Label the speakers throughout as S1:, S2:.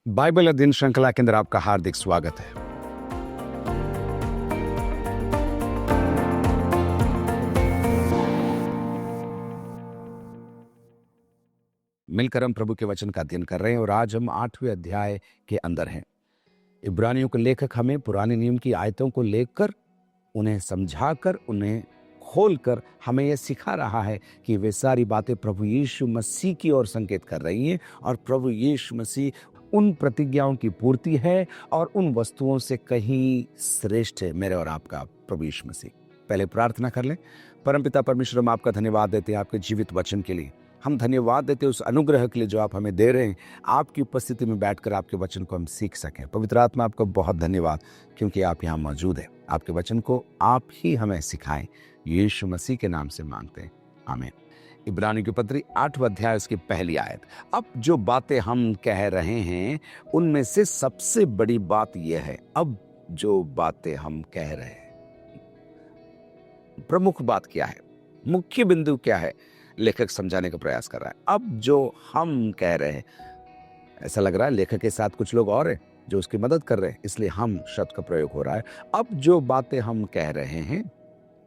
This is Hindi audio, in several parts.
S1: बाइबल अध्ययन श्रृंखला के अंदर आपका हार्दिक स्वागत है। मिलकर हम प्रभु के वचन का अध्ययन कर रहे हैं और आज हम 8वें अध्याय के अंदर हैं। इब्रानियों के लेखक हमें पुराने नियम की आयतों को लेकर उन्हें समझाकर उन्हें खोलकर हमें यह सिखा रहा है कि वे सारी बातें प्रभु यीशु मसीह की ओर संकेत कर रही हैं और प्रभु यीशु मसीह उन प्रतिज्ञाओं की पूर्ति है और उन वस्तुओं से कहीं श्रेष्ठ है मेरे और आपका प्रभु यीशु मसीह। पहले प्रार्थना कर लें। परमपिता परमेश्वर, हम आपका धन्यवाद देते हैं आपके जीवित वचन के लिए। हम धन्यवाद देते हैं उस अनुग्रह के लिए जो आप हमें दे रहे हैं। आपकी उपस्थिति में बैठकर आपके वचन को हम सीख सकें। पवित्र आत्मा, आपका बहुत धन्यवाद क्योंकि आप यहाँ मौजूद हैं। आपके वचन को आप ही हमें सिखाएं। यीशु मसीह के नाम से मांगते हैं, आमीन। इब्रानियों की पत्री 8वां अध्याय उसकी पहली आयत। अब जो बातें हम कह रहे हैं उनमें से सबसे बड़ी बात यह है। अब जो बातें हम कह रहे हैं, प्रमुख बात क्या है, मुख्य बिंदु क्या है, लेखक समझाने का प्रयास कर रहा है। अब जो हम कह रहे हैं, ऐसा लग रहा है लेखक के साथ कुछ लोग और हैं जो उसकी मदद कर रहे हैं, इसलिए हम शब्द का प्रयोग हो रहा है। अब जो बातें हम कह रहे हैं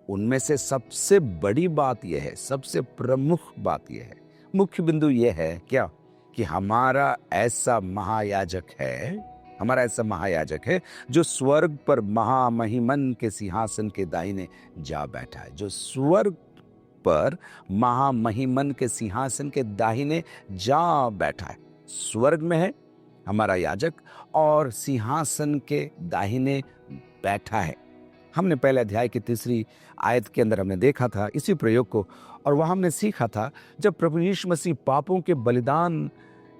S1: उनमें से सबसे बड़ी बात यह है, सबसे प्रमुख बात यह है, मुख्य बिंदु यह है क्या, कि हमारा ऐसा महायाजक है जो स्वर्ग पर महामहिमन के सिंहासन के दाहिने जा बैठा है। जो स्वर्ग पर महामहिमन के सिंहासन के दाहिने जा बैठा है। स्वर्ग में है हमारा याजक और सिंहासन के दाहिने बैठा है। हमने पहले अध्याय की 3री आयत के अंदर हमने देखा था इसी प्रयोग को, और वहां हमने सीखा था जब प्रभु यीशु मसीह पापों के बलिदान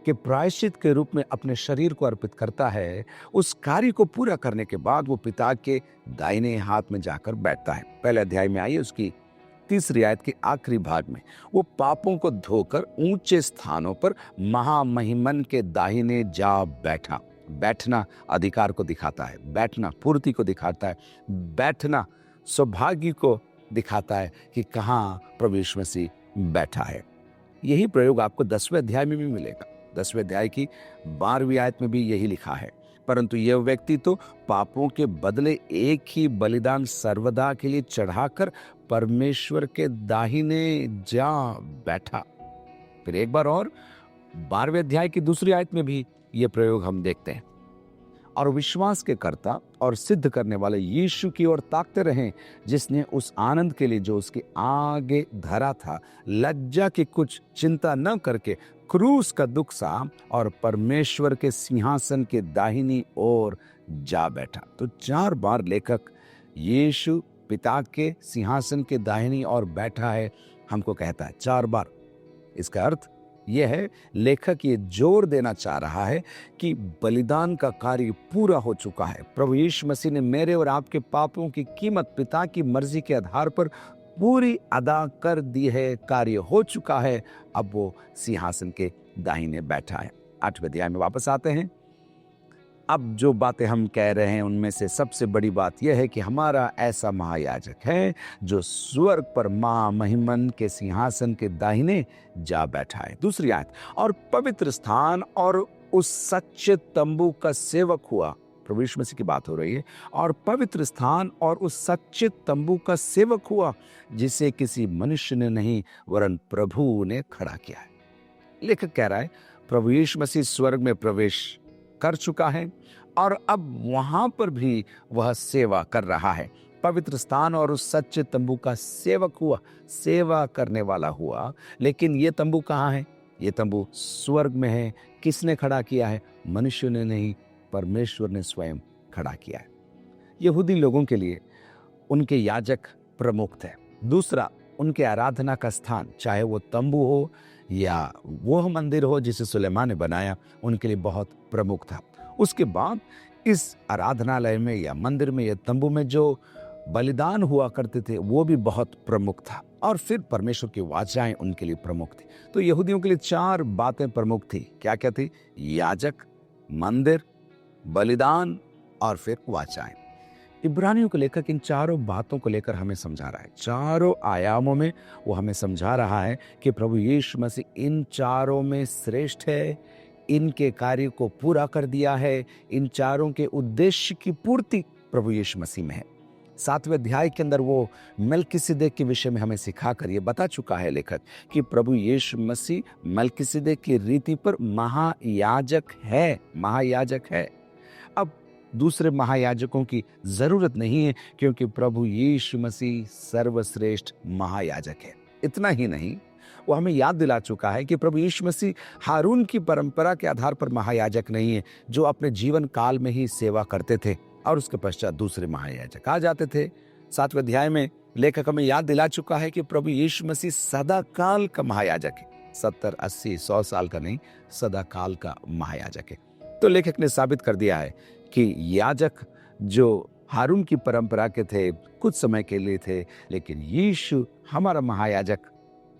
S1: के प्रायश्चित के रूप में अपने शरीर को अर्पित करता है, उस कार्य को पूरा करने के बाद वो पिता के दाहिने हाथ में जाकर बैठता है। पहले अध्याय में आइए उसकी 3री आयत के आखिरी भाग में वो पापों को धोकर ऊंचे स्थानों पर महामहिमन के दाहिने जा बैठा। बैठना अधिकार को दिखाता है, बैठना पूर्ति को दिखाता है, बैठना सौभाग्य को दिखाता है कि कहाँ प्रभु यीशु मसीह बैठा है। यही प्रयोग आपको 10वें अध्याय में भी मिलेगा। 10वें अध्याय की 12वीं आयत में भी यही लिखा है, परंतु यह व्यक्ति तो पापों के बदले एक ही बलिदान सर्वदा के लिए चढ़ाकर परमेश्वर के दाहिने जा बैठा। फिर एक बार और 12वें अध्याय की 2री आयत में भी यह प्रयोग हम देखते हैं। और विश्वास के कर्ता और सिद्ध करने वाले यीशु की ओर ताकते रहें, जिसने उस आनंद के लिए जो उसके आगे धरा था लज्जा की कुछ चिंता न करके क्रूस का दुख सहा और परमेश्वर के सिंहासन के दाहिनी ओर जा बैठा। तो 4 बार लेखक यीशु पिता के सिंहासन के दाहिनी ओर बैठा है हमको कहता है, 4 बार। इसका अर्थ यह है, लेखक ये जोर देना चाह रहा है कि बलिदान का कार्य पूरा हो चुका है। प्रभु यीशु मसीह ने मेरे और आपके पापों की कीमत पिता की मर्जी के आधार पर पूरी अदा कर दी है, कार्य हो चुका है। अब वो सिंहासन के दाहिने बैठा है। 8वें अध्याय में वापस आते हैं। अब जो बातें हम कह रहे हैं उनमें से सबसे बड़ी बात यह है कि हमारा ऐसा महायाजक है जो स्वर्ग पर महामहिमन के सिंहासन के दाहिने जा बैठा है। 2री आयत, और पवित्र स्थान और उस सच्चे तंबू का सेवक हुआ। प्रभु यीशु मसीह की बात हो रही है। और पवित्र स्थान और उस सच्चे तंबू का सेवक हुआ जिसे किसी मनुष्य ने नहीं वरन प्रभु ने खड़ा किया है। लेखक कह रहा है प्रभु यीशु मसीह स्वर्ग में प्रवेश कर चुका है और अब वहां पर भी वह सेवा कर रहा है। पवित्र स्थान और उस सच्चे तंबू का सेवक हुआ, सेवा करने वाला हुआ। लेकिन ये तंबू कहाँ है? ये तंबू स्वर्ग में है। किसने खड़ा किया है? मनुष्य ने नहीं, परमेश्वर ने स्वयं खड़ा किया है। यहूदी लोगों के लिए उनके याजक प्रमुख थे। दूसरा, उनके आराधना का स्थान, चाहे वो तंबू हो या वो मंदिर हो जिसे सुलेमान ने बनाया, उनके लिए बहुत प्रमुख था। उसके बाद इस आराधनालय में या मंदिर में या तंबू में जो बलिदान हुआ करते थे वो भी बहुत प्रमुख था। और फिर परमेश्वर की वाचाएं उनके लिए प्रमुख थी। तो यहूदियों के लिए 4 बातें प्रमुख थी। क्या क्या थी? याजक, मंदिर, बलिदान और फिर वाचाएं। इब्रानियों के लेखक इन 4 बातों को लेकर हमें समझा रहा है। 4 आयामों में वो हमें समझा रहा है कि प्रभु यीशु मसीह इन 4 में श्रेष्ठ है, इनके कार्य को पूरा कर दिया है। इन चारों के उद्देश्य की पूर्ति प्रभु यीशु मसीह में है। 7वें अध्याय के अंदर वो मेल्किसिदेक के विषय में हमें सिखाकर ये बता चुका है लेखक कि प्रभु यीशु मसीह मेल्किसिदेक की रीति पर महायाजक है। अब दूसरे महायाजकों की जरूरत नहीं है, क्योंकि प्रभु यीशु मसीह सर्वश्रेष्ठ महायाजक है। इतना ही नहीं, वो हमें याद दिला चुका है कि प्रभु यीशु मसीह हारून की परंपरा के आधार पर महायाजक नहीं है, जो अपने जीवन काल में ही सेवा करते थे और उसके पश्चात दूसरे महायाजक आ जाते थे। 7वें अध्याय में लेखक हमें याद दिला चुका है कि प्रभु यीशु मसीह सदा काल का महायाजक है। 70, 80, 100 साल का नहीं, सदा काल का महायाजक है। तो लेखक ने साबित कर दिया है कि याजक जो हारून की परंपरा के थे कुछ समय के लिए थे, लेकिन यीशु हमारा महायाजक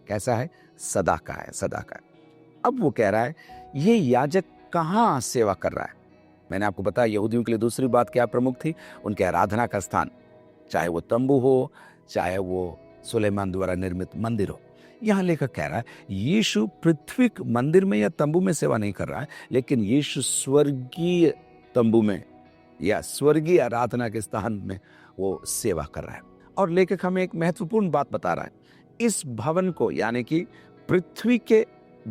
S1: कैसा है? सदा का है, सदा का है। अब वो कह रहा है ये याजक कहाँ सेवा कर रहा है। मैंने आपको बताया यहूदियों के लिए दूसरी बात क्या प्रमुख थी? उनके आराधना का स्थान, चाहे वो तंबू हो, चाहे वो सुलेमान द्वारा निर्मित मंदिर हो। यहाँ लेखक कह रहा है यीशु पृथ्वी मंदिर में या तंबू में सेवा नहीं कर रहा है, लेकिन यीशु स्वर्गीय तंबू में या स्वर्गीय आराधना के स्थान में वो सेवा कर रहा है। और लेखक हमें एक महत्वपूर्ण बात बता रहा है, इस भवन को यानी कि पृथ्वी के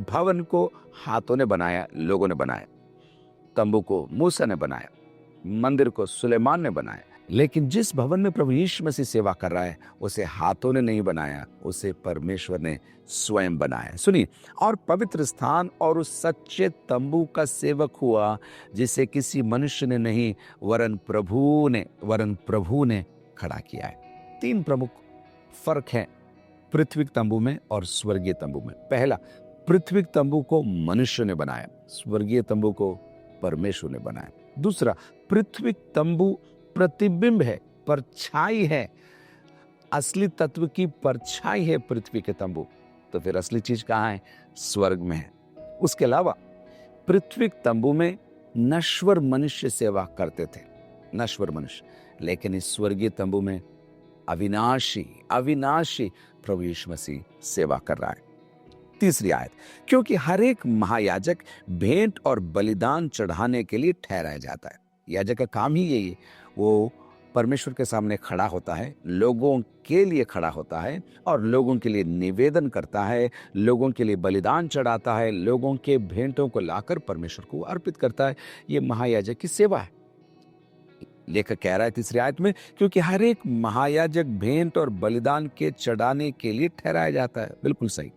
S1: भवन को हाथों ने बनाया, लोगों ने बनाया। तंबू को मूसा ने बनाया, मंदिर को सुलेमान ने बनाया, लेकिन जिस भवन में प्रभु यीशु मसीह सेवा कर रहा है उसे हाथों ने नहीं बनाया, उसे परमेश्वर ने स्वयं बनाया। सुनिए, और पवित्र स्थान और उस सच्चे तंबू का सेवक हुआ जिसे किसी मनुष्य ने नहीं वरन प्रभु ने खड़ा किया है। 3 प्रमुख फर्क हैं पृथ्वी तंबू में और स्वर्गीय तंबू में। पहला, पृथ्वी तंबू को मनुष्य ने बनाया, स्वर्गीय तंबू को परमेश्वर ने बनाया। दूसरा, पृथ्वी तंबू प्रतिबिंब है, परछाई है, असली तत्व की परछाई है पृथ्वी के तंबू। तो फिर असली चीज कहाँ है? स्वर्ग में है। उसके अलावा पृथ्वी तंबू में नश्वर मनुष्य सेवा करते थे, नश्वर मनुष्य, लेकिन इस स्वर्गीय तंबू में अविनाशी प्रभु यीशु मसीह सेवा कर रहा है। तीसरी आयत, क्योंकि हर एक महायाजक भेंट और बलिदान चढ़ाने के लिए ठहराया जाता है। याजक का काम ही यही है, वो परमेश्वर के सामने खड़ा होता है, लोगों के लिए खड़ा होता है और लोगों के लिए निवेदन करता है, लोगों के लिए बलिदान चढ़ाता है, लोगों के भेंटों को लाकर परमेश्वर को अर्पित करता है। ये महायाजक की सेवा है। लेखक कह रहा है तीसरी आयत में, क्योंकि हर एक महायाजक भेंट और बलिदान के चढ़ाने के लिए ठहराया जाता है। बिल्कुल सही।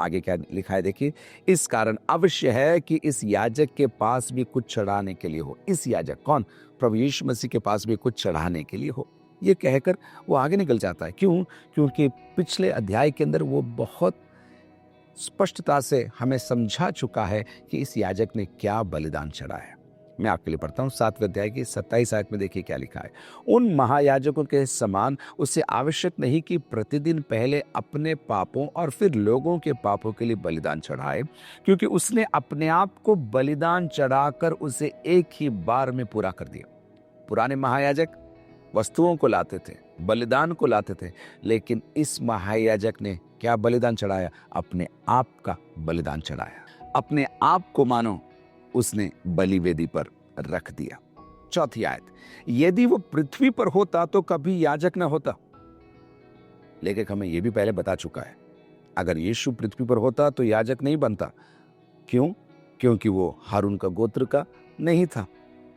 S1: आगे क्या लिखा है देखिए, इस कारण अवश्य है कि इस याजक के पास भी कुछ चढ़ाने के लिए हो। इस याजक कौन? प्रभु यीशु मसीह के पास भी कुछ चढ़ाने के लिए हो। ये कहकर वो आगे निकल जाता है। क्यों? क्योंकि पिछले अध्याय के अंदर वो बहुत स्पष्टता से हमें समझा चुका है कि इस याजक ने क्या बलिदान चढ़ाया। मैं आपके लिए पढ़ता हूँ 7वें अध्याय की 27 आयत में। देखिए क्या लिखा है, उन महायाजकों के समान उसे आवश्यक नहीं कि प्रतिदिन पहले अपने पापों और फिर लोगों के पापों के लिए बलिदान चढ़ाए, क्योंकि उसने अपने आप को बलिदान चढ़ाकर उसे एक ही बार में पूरा कर दिया। पुराने महायाजक वस्तुओं को लाते थे, बलिदान को लाते थे, लेकिन इस महायाजक ने क्या बलिदान चढ़ाया? अपने आप का बलिदान चढ़ाया। अपने आप को मानो उसने बलिवेदी पर रख दिया। चौथी आयत, यदि वो पृथ्वी पर होता तो कभी याजक न होता। लेखक हमें यह भी पहले बता चुका है, अगर यीशु पृथ्वी पर होता तो याजक नहीं बनता। क्यों? क्योंकि वो हारून का गोत्र का नहीं था,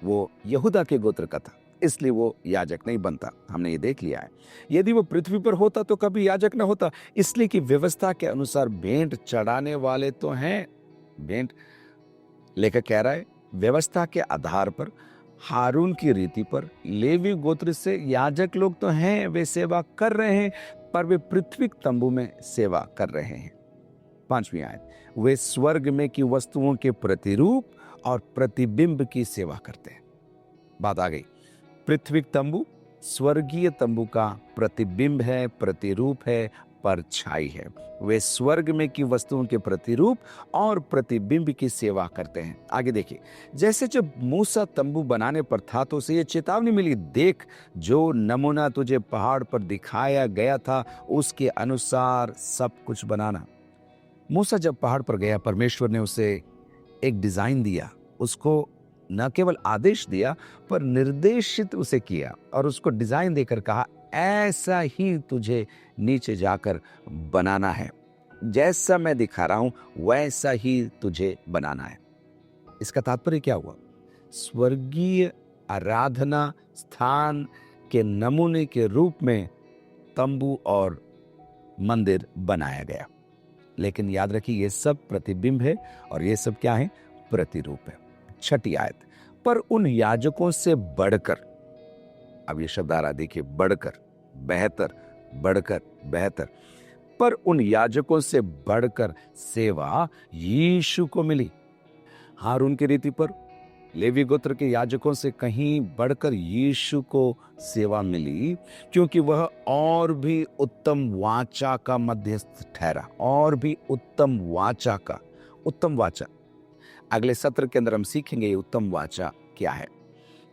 S1: वो यहूदा के गोत्र का था, इसलिए वो याजक नहीं बनता। हमने ये देख लिया है। यदि वो पृथ्वी पर होता तो कभी याजक न होता, इसलिए कि व्यवस्था के अनुसार भेंट चढ़ाने वाले तो हैं। भेंट, लेखक कह रहा है, व्यवस्था के आधार पर हारून की रीति पर लेवी गोत्र से याजक लोग तो हैं, वे सेवा कर रहे हैं, पर वे पृथ्वी तंबू में सेवा कर रहे हैं। 5वीं आयत, वे स्वर्ग में की वस्तुओं के प्रतिरूप और प्रतिबिंब की सेवा करते हैं। बात आ गई, पृथ्वी तंबू स्वर्गीय तंबू का प्रतिबिंब है, प्रतिरूप है, परछाई है। वे स्वर्ग में की वस्तुओं के प्रतिरूप और प्रतिबिंब की सेवा करते हैं। आगे देखिए, जैसे जब मूसा तंबू बनाने पर था तो उसे ये चेतावनी मिली, देख जो नमूना तुझे पहाड़ पर दिखाया गया था उसके अनुसार सब कुछ बनाना। मूसा जब पहाड़ पर गया, परमेश्वर ने उसे एक डिजाइन दिया, उसको न केवल आदेश दिया पर निर्देशित उसे किया और उसको डिजाइन देकर कहा ऐसा ही तुझे नीचे जाकर बनाना है, जैसा मैं दिखा रहा हूं वैसा ही तुझे बनाना है। इसका तात्पर्य क्या हुआ? स्वर्गीय आराधना स्थान के नमूने के रूप में तंबू और मंदिर बनाया गया। लेकिन याद रखिए ये सब प्रतिबिंब है और ये सब क्या है? प्रतिरूप है। 6 आयत, पर उन याजकों से बढ़कर, अब ये शब्द आ रहा देखिए, बढ़कर, बेहतर, बढ़कर, बेहतर, पर उन याजकों से बढ़कर सेवा यीशु को मिली। हारून की रीति पर लेवी गोत्र के याजकों से कहीं बढ़कर यीशु को सेवा मिली, क्योंकि वह और भी उत्तम वाचा का मध्यस्थ ठहरा। और भी उत्तम वाचा का, उत्तम वाचा, अगले सत्र के अंदर हम सीखेंगे ये उत्तम वाचा क्या है।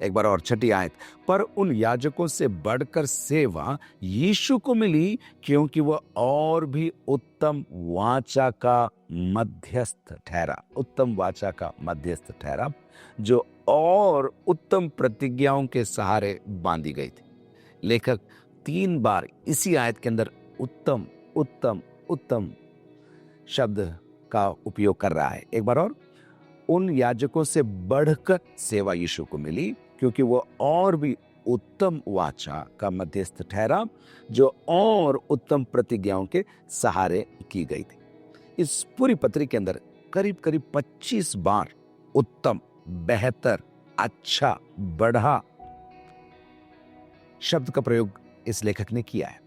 S1: एक बार और 6 आयत, पर उन याजकों से बढ़कर सेवा यीशु को मिली, क्योंकि वह और भी उत्तम वाचा का मध्यस्थ ठहरा। उत्तम वाचा का मध्यस्थ ठहरा, जो और उत्तम प्रतिज्ञाओं के सहारे बांधी गई थी। लेखक 3 बार इसी आयत के अंदर उत्तम उत्तम उत्तम शब्द का उपयोग कर रहा है। एक बार और, उन याजकों से बढ़कर सेवा यीशु को मिली, क्योंकि वो और भी उत्तम वाचा का मध्यस्थ ठहरा, जो और उत्तम प्रतिज्ञाओं के सहारे की गई थी। इस पूरी पत्री के अंदर करीब करीब 25 बार उत्तम, बेहतर, अच्छा, बढ़ा शब्द का प्रयोग इस लेखक ने किया है।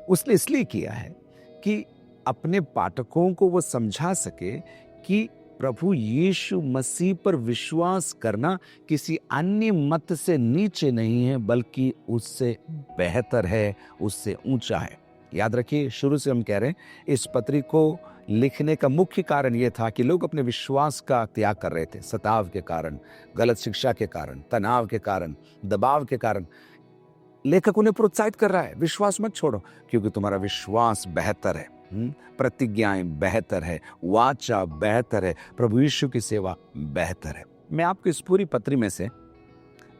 S1: उसने इसलिए किया है कि अपने पाठकों को वो समझा सके कि प्रभु यीशु मसीह पर विश्वास करना किसी अन्य मत से नीचे नहीं है, बल्कि उससे बेहतर है, उससे ऊंचा है। याद रखिए, शुरू से हम कह रहे हैं इस पत्री को लिखने का मुख्य कारण यह था कि लोग अपने विश्वास का त्याग कर रहे थे, सताव के कारण, गलत शिक्षा के कारण, तनाव के कारण, दबाव के कारण। लेखक उन्हें प्रोत्साहित कर रहा है, विश्वास मत छोड़ो, क्योंकि तुम्हारा विश्वास बेहतर है, प्रतिज्ञाएं बेहतर है, वाचा बेहतर है, प्रभु यीशु की सेवा बेहतर है। मैं आपको इस पूरी पत्री में से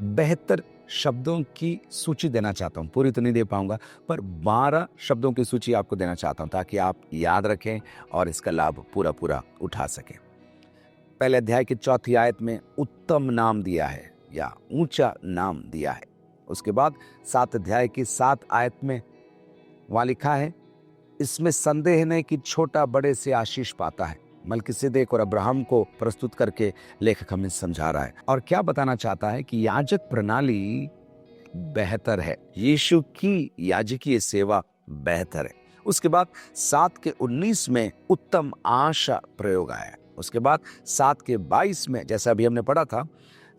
S1: बेहतर शब्दों की सूची देना चाहता हूं। पूरी तो नहीं दे पाऊंगा, पर 12 शब्दों की सूची आपको देना चाहता हूं, ताकि आप याद रखें और इसका लाभ पूरा पूरा उठा सकें। पहले अध्याय की 4 आयत में उत्तम नाम दिया है या ऊंचा नाम दिया है। उसके बाद 7 अध्याय की 7 आयत में वहां लिखा है, इसमें संदेह नहीं कि छोटा बड़े से आशीष पाता है। मलकीसेदेक और अब्राहम को प्रस्तुत करके लेखक हमें समझा रहा है और क्या बताना चाहता है कि याजक प्रणाली बेहतर है, यीशु की याजकीय सेवा बेहतर है। उसके बाद 7 के 19 में उत्तम आशा प्रयोग आया। उसके बाद 7 के 22 में, जैसा अभी हमने पढ़ा था,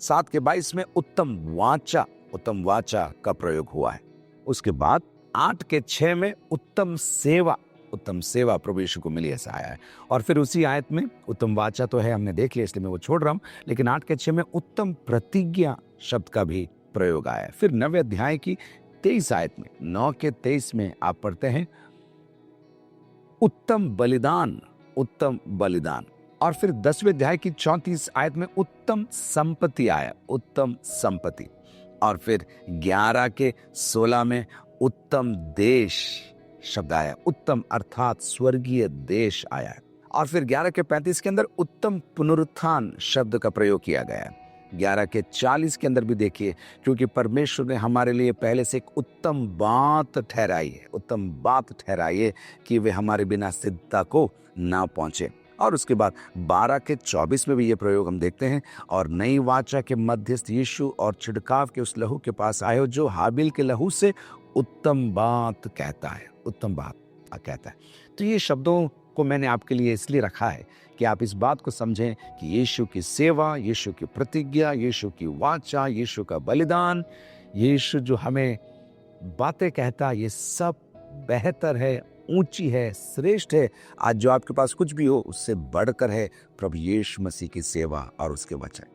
S1: 7 के 22 में उत्तम वाचा का प्रयोग हुआ है। उसके बाद 8 के 6 में उत्तम सेवा प्रभु यीशु को मिली, ऐसा आया है। और फिर उसी आयत में उत्तम वाचा तो है, हमने देख लिया इसलिए मैं वो छोड़ रहा हूं, लेकिन 8 के 6 में उत्तम प्रतिज्ञा शब्द का भी प्रयोग आया है। फिर 9वें अध्याय की 23 आयत में, 9 के 23 में आप पढ़ते हैं उत्तम बलिदान। और फिर 10वें अध्याय की 34 आयत में उत्तम संपत्ति आया, उत्तम संपत्ति। और फिर 11 के 16 में उत्तम देश शब्द आया, उत्तम अर्थात स्वर्गीय देश आया है। और फिर 11 के 35 के अंदर उत्तम पुनरुत्थान शब्द का प्रयोग किया गया है। 11 के 40 के अंदर भी देखिए, क्योंकि परमेश्वर ने हमारे लिए पहले से एक उत्तम बात ठहराई है कि वे हमारे बिना सिद्धता को ना पहुंचे। और उसके बाद 12 के 24 में भी ये प्रयोग हम देखते हैं, और नई वाचा के मध्यस्थ यीशु और छिड़काव के उस लहू के पास आए हो जो हाबिल के लहू से उत्तम बात कहता है। तो ये शब्दों को मैंने आपके लिए इसलिए रखा है कि आप इस बात को समझें कि यीशु की सेवा, यीशु की प्रतिज्ञा, यीशु की वाचा, यीशु का बलिदान, यीशु जो हमें बातें कहता, ये सब बेहतर है, ऊंची है, श्रेष्ठ है। आज जो आपके पास कुछ भी हो उससे बढ़कर है प्रभु यीशु मसीह की सेवा और उसके वचन।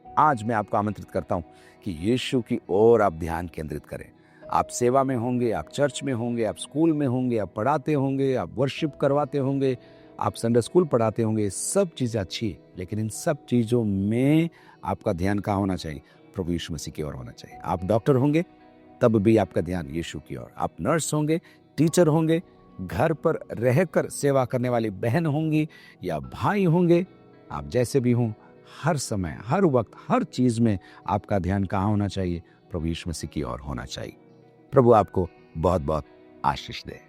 S1: आज मैं आपको आमंत्रित करता हूं कि यीशु की ओर आप ध्यान केंद्रित करें। आप सेवा में होंगे, आप चर्च में होंगे, आप स्कूल में होंगे, आप पढ़ाते होंगे, आप वर्शिप करवाते होंगे, आप संडे स्कूल पढ़ाते होंगे, सब चीज़ें अच्छी है, लेकिन इन सब चीज़ों में आपका ध्यान कहाँ होना चाहिए? प्रभु यीशु मसीह की ओर होना चाहिए। आप डॉक्टर होंगे, तब भी आपका ध्यान यीशु की ओर। आप नर्स होंगे, टीचर होंगे, घर पर रहकर सेवा करने वाली बहन होंगी या भाई होंगे, आप जैसे भी हों, हर समय, हर वक्त, हर चीज़ में आपका ध्यान कहाँ होना चाहिए? प्रभु यीशु मसीह की ओर होना चाहिए। प्रभु आपको बहुत बहुत आशीष दे।